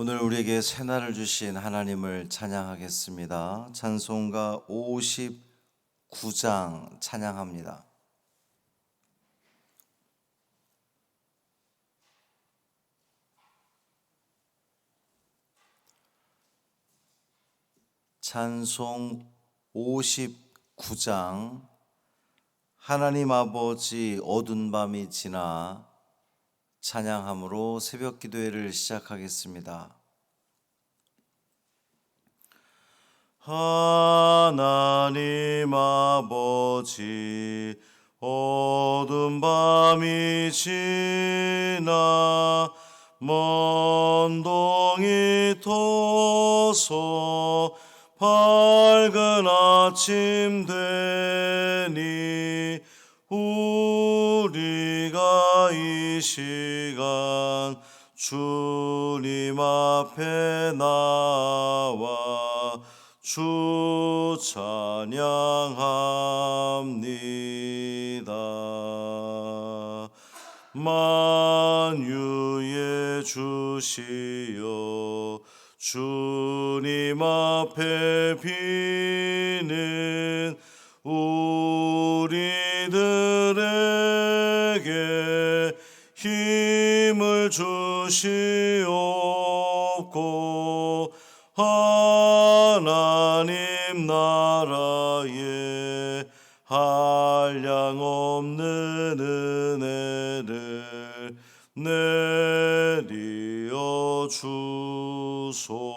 오늘 우리에게 새날을 주신 하나님을 찬양하겠습니다. 찬송가 59장 찬양합니다. 찬송 59장. 하나님 아버지 어두운 밤이 지나 찬양함으로 새벽 기도회를 시작하겠습니다. 하나님 아버지 어두운 밤이 지나 먼 동이 터서 밝은 아침 되니 우리가 이 시간 주님 앞에 나와 주 찬양합니다. 만유의 주시여 주님 앞에 비는 우리들에게 힘을 주시옵고 하나님 나라에 한량없는 은혜를 내리어 주소서.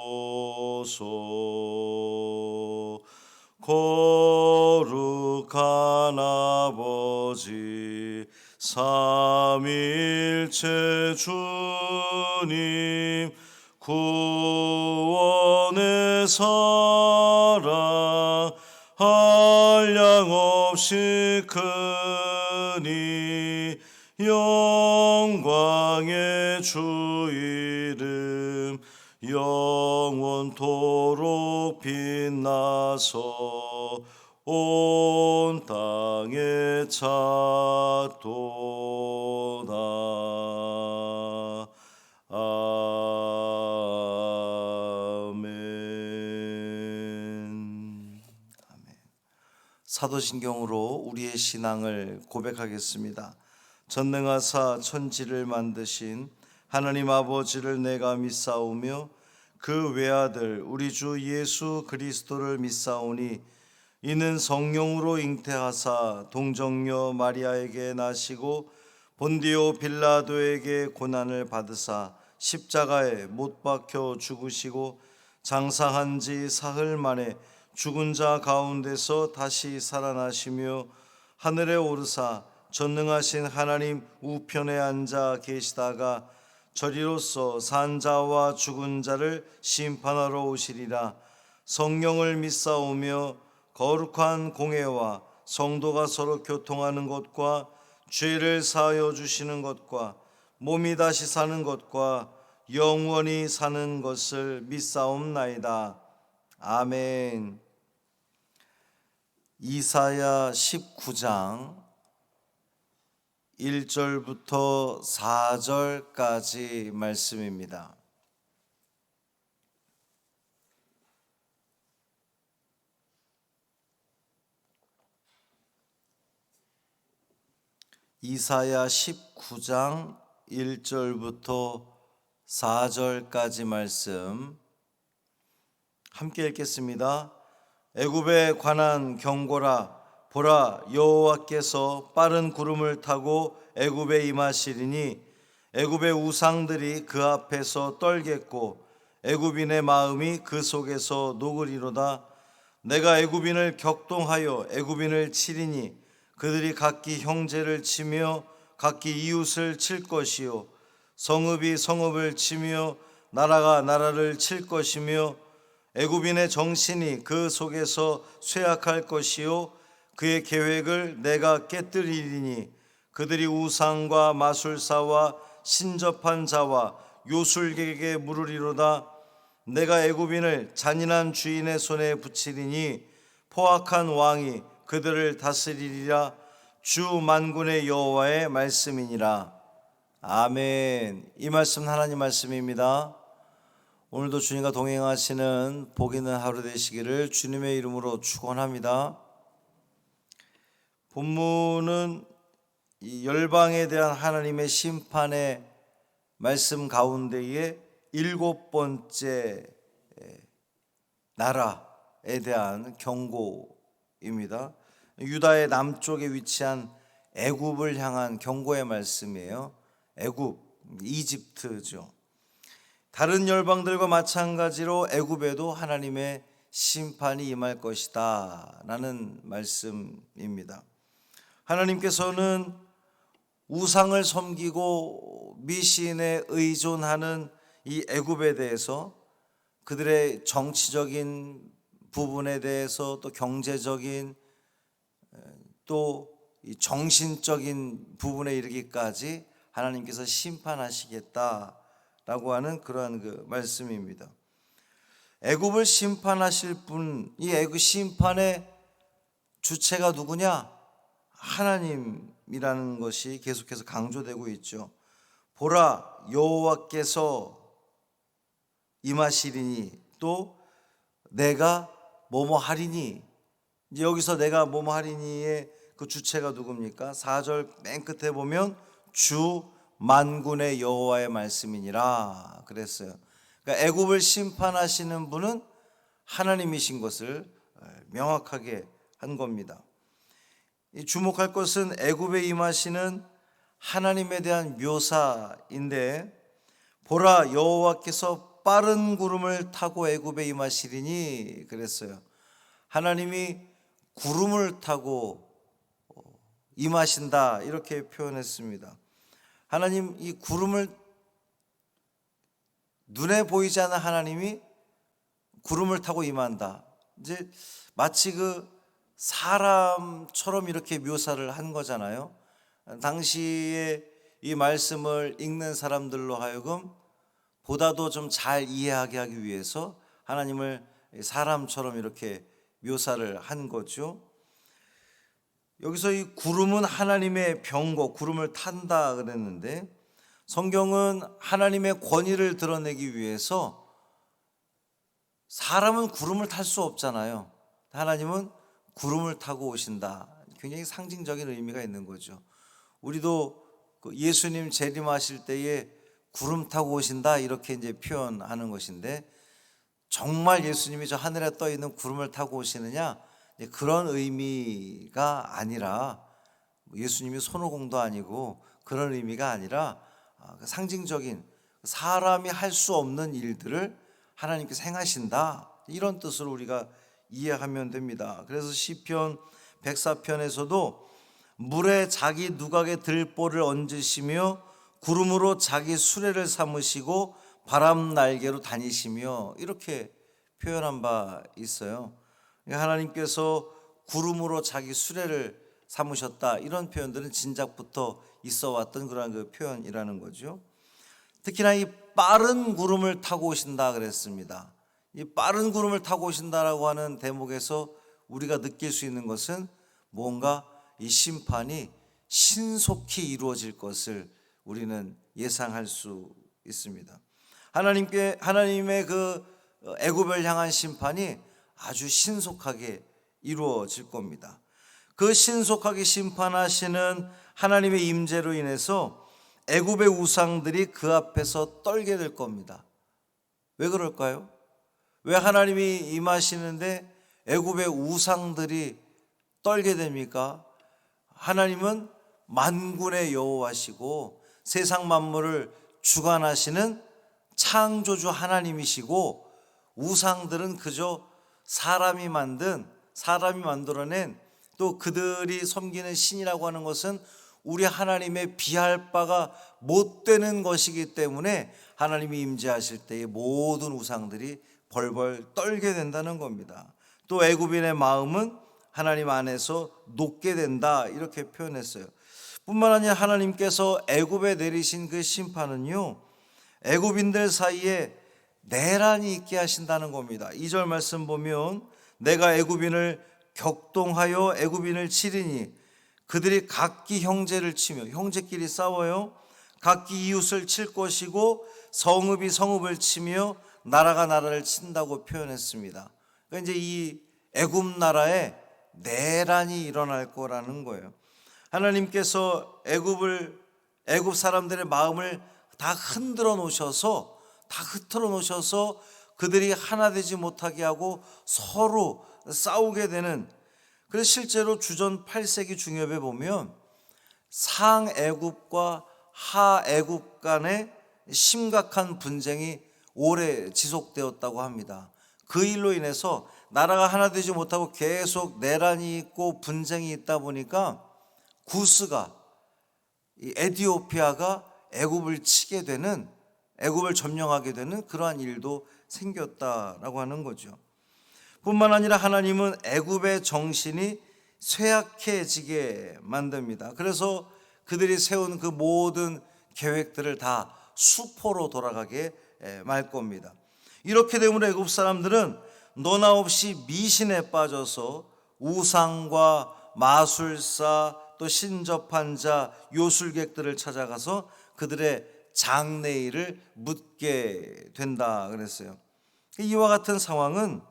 거룩한 아버지 삼위일체 주님 구원의 사랑 한량없이 크니 영광의 주 이름 영원토록 빛나서 온 땅에 찼도다. 아멘. 사도신경으로 우리의 신앙을 고백하겠습니다. 전능하사 천지를 만드신 하나님 아버지를 내가 믿사오며 그 외아들 우리 주 예수 그리스도를 믿사오니 이는 성령으로 잉태하사 동정녀 마리아에게 나시고 본디오 빌라도에게 고난을 받으사 십자가에 못 박혀 죽으시고 장사한 지 사흘 만에 죽은 자 가운데서 다시 살아나시며 하늘에 오르사 전능하신 하나님 우편에 앉아 계시다가 저리로서 산 자와 죽은 자를 심판하러 오시리라. 성령을 믿사오며 거룩한 공회와 성도가 서로 교통하는 것과 죄를 사하여 주시는 것과 몸이 다시 사는 것과 영원히 사는 것을 믿사옵나이다. 아멘. 이사야 19장 1절부터 4절까지 말씀입니다. 이사야 19장 1절부터 4절까지 말씀 함께 읽겠습니다. 애굽에 관한 경고라. 보라, 여호와께서 빠른 구름을 타고 애굽에 임하시리니 애굽의 우상들이 그 앞에서 떨겠고 애굽인의 마음이 그 속에서 녹으리로다. 내가 애굽인을 격동하여 애굽인을 치리니 그들이 각기 형제를 치며 각기 이웃을 칠 것이요 성읍이 성읍을 치며 나라가 나라를 칠 것이며 애굽인의 정신이 그 속에서 쇠약할 것이요 그의 계획을 내가 깨뜨리리니 그들이 우상과 마술사와 신접한 자와 요술객에게 물으리로다. 내가 애굽인을 잔인한 주인의 손에 붙이리니 포악한 왕이 그들을 다스리리라. 주 만군의 여호와의 말씀이니라. 아멘. 이 말씀 하나님 말씀입니다. 오늘도 주님과 동행하시는 복 있는 하루 되시기를 주님의 이름으로 축원합니다. 본문은 이 열방에 대한 하나님의 심판의 말씀 가운데에 7번째 나라에 대한 경고입니다. 유다의 남쪽에 위치한 애굽을 향한 경고의 말씀이에요. 애굽, 이집트죠. 다른 열방들과 마찬가지로 애굽에도 하나님의 심판이 임할 것이다 라는 말씀입니다. 하나님께서는 우상을 섬기고 미신에 의존하는 이 애굽에 대해서 그들의 정치적인 부분에 대해서 또 경제적인 또 정신적인 부분에 이르기까지 하나님께서 심판하시겠다라고 하는 그러한 그 말씀입니다. 애굽을 심판하실 분, 이 애굽 심판의 주체가 누구냐? 하나님이라는 것이 계속해서 강조되고 있죠. 보라, 여호와께서 임하시리니 또 내가 뭐뭐 하리니. 이제 여기서 내가 뭐뭐 하리니의 그 주체가 누굽니까? 4절 맨 끝에 보면 주 만군의 여호와의 말씀이니라 그랬어요. 그러니까 애굽을 심판하시는 분은 하나님이신 것을 명확하게 한 겁니다. 주목할 것은 애굽에 임하시는 하나님에 대한 묘사인데, 보라 여호와께서 빠른 구름을 타고 애굽에 임하시리니 그랬어요. 하나님이 구름을 타고 임하신다 이렇게 표현했습니다. 하나님, 이 구름을, 눈에 보이지 않는 하나님이 구름을 타고 임한다. 이제 마치 그 사람처럼 이렇게 묘사를 한 거잖아요. 당시에 이 말씀을 읽는 사람들로 하여금 보다도 좀 잘 이해하게 하기 위해서 하나님을 사람처럼 이렇게 묘사를 한 거죠. 여기서 이 구름은 하나님의 병거, 구름을 탄다 그랬는데, 성경은 하나님의 권위를 드러내기 위해서 사람은 구름을 탈 수 없잖아요. 하나님은 구름을 타고 오신다. 굉장히 상징적인 의미가 있는 거죠. 우리도 예수님 재림하실 때에 구름 타고 오신다 이렇게 이제 표현하는 것인데, 정말 예수님이 저 하늘에 떠 있는 구름을 타고 오시느냐? 그런 의미가 아니라, 예수님이 손오공도 아니고 그런 의미가 아니라 상징적인 사람이 할 수 없는 일들을 하나님께서 행하신다, 이런 뜻으로 우리가 이해하면 됩니다. 그래서 시편 104편에서도 물에 자기 누각에 들보를 얹으시며 구름으로 자기 수레를 삼으시고 바람 날개로 다니시며 이렇게 표현한 바 있어요. 하나님께서 구름으로 자기 수레를 삼으셨다, 이런 표현들은 진작부터 있어 왔던 그런 그 표현이라는 거죠. 특히나 이 빠른 구름을 타고 오신다 그랬습니다. 이 빠른 구름을 타고 오신다라고 하는 대목에서 우리가 느낄 수 있는 것은 뭔가 이 심판이 신속히 이루어질 것을 우리는 예상할 수 있습니다. 하나님의 그 애굽을 향한 심판이 아주 신속하게 이루어질 겁니다. 그 신속하게 심판하시는 하나님의 임재로 인해서 애굽의 우상들이 그 앞에서 떨게 될 겁니다. 왜 그럴까요? 왜 하나님이 임하시는데 애굽의 우상들이 떨게 됩니까? 하나님은 만군의 여호와시고 세상 만물을 주관하시는 창조주 하나님이시고, 우상들은 그저 사람이 만들어낸, 또 그들이 섬기는 신이라고 하는 것은 우리 하나님의 비할 바가 못 되는 것이기 때문에 하나님이 임재하실 때에 모든 우상들이 벌벌 떨게 된다는 겁니다. 또 애굽인의 마음은 하나님 안에서 녹게 된다, 이렇게 표현했어요. 뿐만 아니라 하나님께서 애굽에 내리신 그 심판은요, 애굽인들 사이에 내란이 있게 하신다는 겁니다. 2절 말씀 보면 내가 애굽인을 격동하여 애굽인을 치리니 그들이 각기 형제를 치며, 형제끼리 싸워요. 각기 이웃을 칠 것이고 성읍이 성읍을 치며 나라가 나라를 친다고 표현했습니다. 그러니까 이제 이 애굽 나라에 내란이 일어날 거라는 거예요. 하나님께서 애굽 사람들의 마음을 다 흔들어 놓으셔서, 다 흩어져 놓으셔서 그들이 하나 되지 못하게 하고 서로 싸우게 되는, 그래서 실제로 주전 8세기 중엽에 보면 상애굽과 하애굽 간의 심각한 분쟁이 오래 지속되었다고 합니다. 그 일로 인해서 나라가 하나 되지 못하고 계속 내란이 있고 분쟁이 있다 보니까 구스가, 이 에티오피아가 애굽을 치게 되는, 애굽을 점령하게 되는 그러한 일도 생겼다라고 하는 거죠. 뿐만 아니라 하나님은 애굽의 정신이 쇠약해지게 만듭니다. 그래서 그들이 세운 그 모든 계획들을 다 수포로 돌아가게 말 겁니다. 이렇게 되므로 애굽 사람들은 너나 없이 미신에 빠져서 우상과 마술사, 또 신접한 자, 요술객들을 찾아가서 그들의 장래일을 묻게 된다 그랬어요. 이와 같은 상황은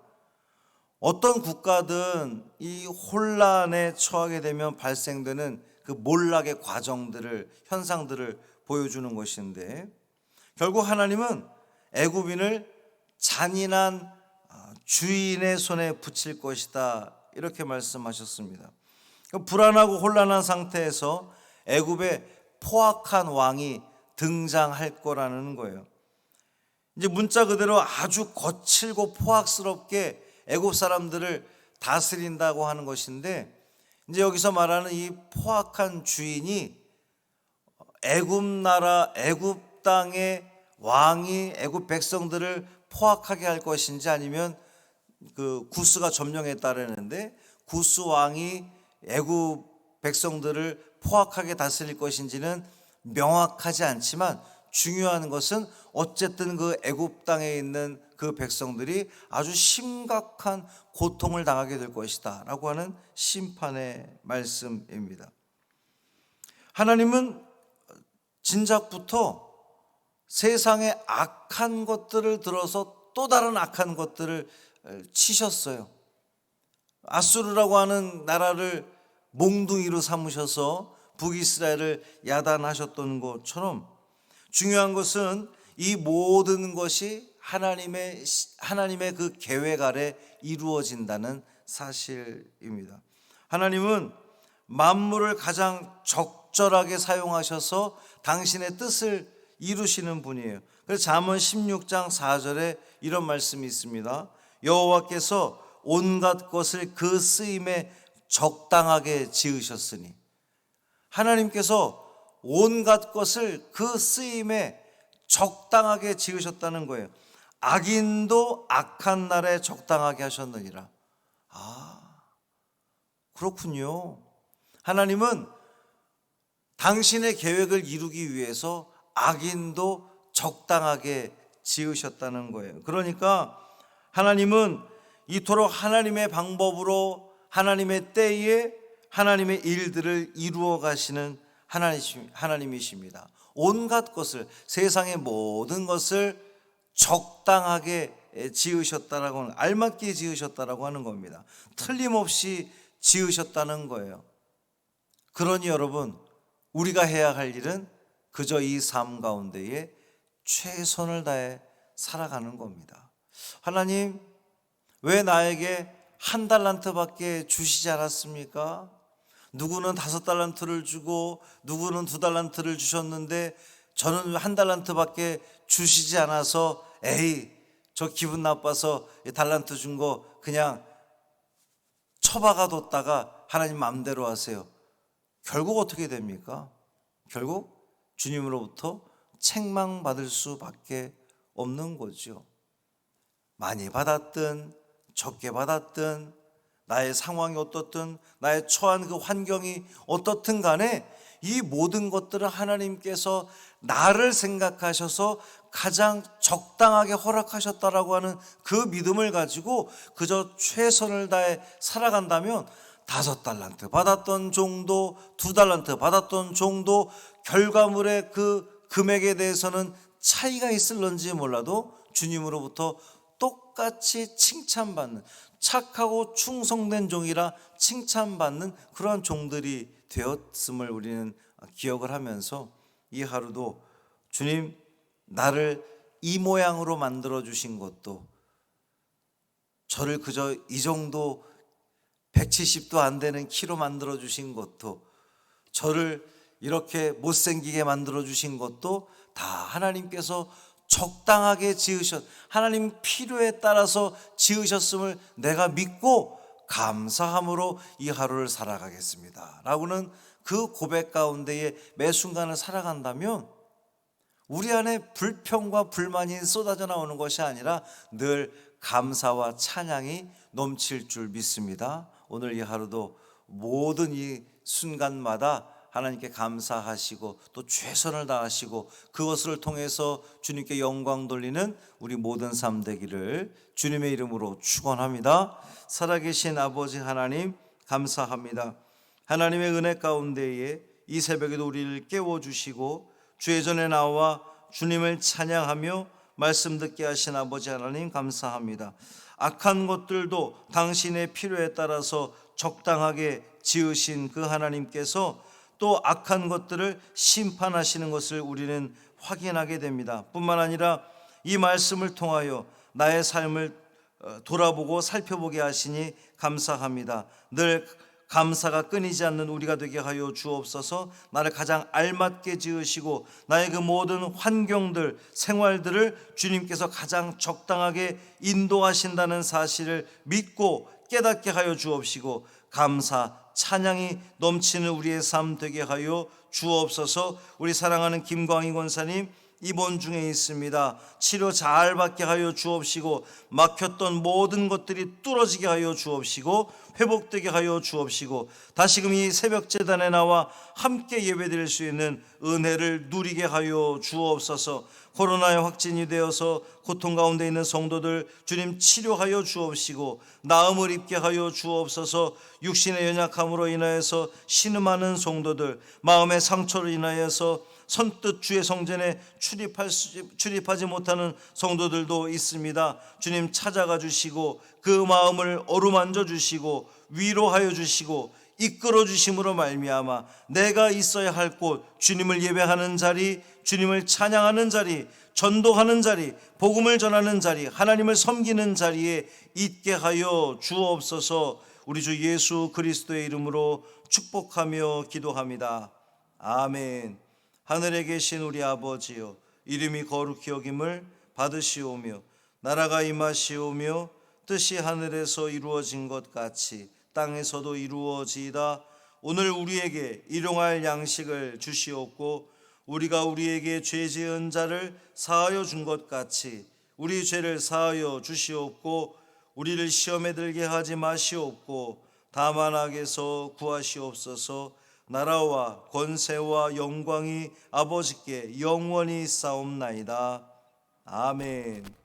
어떤 국가든 이 혼란에 처하게 되면 발생되는 그 몰락의 과정들을, 현상들을 보여주는 것인데, 결국 하나님은 애굽인을 잔인한 주인의 손에 붙일 것이다, 이렇게 말씀하셨습니다. 불안하고 혼란한 상태에서 애굽에 포악한 왕이 등장할 거라는 거예요. 이제 문자 그대로 아주 거칠고 포악스럽게 애굽 사람들을 다스린다고 하는 것인데, 이제 여기서 말하는 이 포악한 주인이 애굽 나라, 애굽 땅의 왕이 애굽 백성들을 포악하게 할 것인지, 아니면 그 구스가 점령했다 그러는데 구스 왕이 애굽 백성들을 포악하게 다스릴 것인지는 명확하지 않지만, 중요한 것은 어쨌든 그 애굽 땅에 있는 그 백성들이 아주 심각한 고통을 당하게 될 것이다 라고 하는 심판의 말씀입니다. 하나님은 진작부터 세상의 악한 것들을 들어서 또 다른 악한 것들을 치셨어요. 아수르라고 하는 나라를 몽둥이로 삼으셔서 북이스라엘을 야단하셨던 것처럼, 중요한 것은 이 모든 것이 하나님의 그 계획 아래 이루어진다는 사실입니다. 하나님은 만물을 가장 적절하게 사용하셔서 당신의 뜻을 이루시는 분이에요. 그래서 잠언 16장 4절에 이런 말씀이 있습니다. 여호와께서 온갖 것을 그 쓰임에 적당하게 지으셨으니, 하나님께서 온갖 것을 그 쓰임에 적당하게 지으셨다는 거예요. 악인도 악한 날에 적당하게 하셨느니라. 그렇군요. 하나님은 당신의 계획을 이루기 위해서 악인도 적당하게 지으셨다는 거예요. 그러니까 하나님은 이토록 하나님의 방법으로, 하나님의 때에 하나님의 일들을 이루어 가시는 하나님이십니다. 온갖 것을, 세상의 모든 것을 적당하게 지으셨다라고 하는, 알맞게 지으셨다라고 하는 겁니다. 틀림없이 지으셨다는 거예요. 그러니 여러분, 우리가 해야 할 일은 그저 이 삶 가운데에 최선을 다해 살아가는 겁니다. 하나님, 왜 나에게 1달란트밖에 주시지 않았습니까? 누구는 5달란트를 주고 누구는 2달란트를 주셨는데 저는 1달란트밖에 주시지 않아서, 에이, 저 기분 나빠서 달란트 준 거 그냥 처박아뒀다가 하나님 마음대로 하세요. 결국 어떻게 됩니까? 결국 주님으로부터 책망받을 수밖에 없는 거죠. 많이 받았든 적게 받았든, 나의 상황이 어떻든, 나의 처한 그 환경이 어떻든 간에 이 모든 것들은 하나님께서 나를 생각하셔서 가장 적당하게 허락하셨다라고 하는 그 믿음을 가지고 그저 최선을 다해 살아간다면 5달란트 받았던 정도, 2달란트 받았던 정도, 결과물의 그 금액에 대해서는 차이가 있을런지 몰라도 주님으로부터 똑같이 칭찬받는, 착하고 충성된 종이라 칭찬받는 그러한 종들이 되었음을 우리는 기억을 하면서 이 하루도 주님, 나를 이 모양으로 만들어 주신 것도, 저를 그저 이 정도 170도 안 되는 키로 만들어 주신 것도, 저를 이렇게 못생기게 만들어 주신 것도 다 하나님께서 적당하게 하나님 필요에 따라서 지으셨음을 내가 믿고 감사함으로 이 하루를 살아가겠습니다 라고는 그 고백 가운데에 매 순간을 살아간다면 우리 안에 불평과 불만이 쏟아져 나오는 것이 아니라 늘 감사와 찬양이 넘칠 줄 믿습니다. 오늘 이 하루도 모든 이 순간마다 하나님께 감사하시고 또 최선을 다하시고 그것을 통해서 주님께 영광 돌리는 우리 모든 삶 되기를 주님의 이름으로 축원합니다. 살아계신 아버지 하나님, 감사합니다. 하나님의 은혜 가운데에 이 새벽에도 우리를 깨워주시고 주의 전에 나와 주님을 찬양하며 말씀 듣게 하신 아버지 하나님, 감사합니다. 악한 것들도 당신의 필요에 따라서 적당하게 지으신 그 하나님께서 또 악한 것들을 심판하시는 것을 우리는 확인하게 됩니다. 뿐만 아니라 이 말씀을 통하여 나의 삶을 돌아보고 살펴보게 하시니 감사합니다. 늘 감사가 끊이지 않는 우리가 되게 하여 주옵소서. 나를 가장 알맞게 지으시고 나의 그 모든 환경들, 생활들을 주님께서 가장 적당하게 인도하신다는 사실을 믿고 깨닫게 하여 주옵시고 감사, 찬양이 넘치는 우리의 삶 되게 하여 주옵소서. 우리 사랑하는 김광희 권사님 입원 중에 있습니다. 치료 잘 받게 하여 주옵시고 막혔던 모든 것들이 뚫어지게 하여 주옵시고 회복되게 하여 주옵시고 다시금 이 새벽 제단에 나와 함께 예배드릴 수 있는 은혜를 누리게 하여 주옵소서. 코로나에 확진이 되어서 고통 가운데 있는 성도들 주님 치료하여 주옵시고 나음을 입게 하여 주옵소서. 육신의 연약함으로 인하여서 신음하는 성도들, 마음의 상처로 인하여서 선뜻 주의 성전에 출입하지 못하는 성도들도 있습니다. 주님 찾아가 주시고 그 마음을 어루만져 주시고 위로하여 주시고 이끌어 주심으로 말미암아 내가 있어야 할 곳, 주님을 예배하는 자리, 주님을 찬양하는 자리, 전도하는 자리, 복음을 전하는 자리, 하나님을 섬기는 자리에 있게 하여 주옵소서. 우리 주 예수 그리스도의 이름으로 축복하며 기도합니다. 아멘. 하늘에 계신 우리 아버지여, 이름이 거룩히 여김을 받으시오며 나라가 임하시오며 뜻이 하늘에서 이루어진 것 같이 땅에서도 이루어지이다. 오늘 우리에게 일용할 양식을 주시옵고 우리가 우리에게 죄 지은 자를 사하여 준 것 같이 우리 죄를 사하여 주시옵고 우리를 시험에 들게 하지 마시옵고 다만 악에서 구하시옵소서. 나라와 권세와 영광이 아버지께 영원히 싸움나이다. 아멘.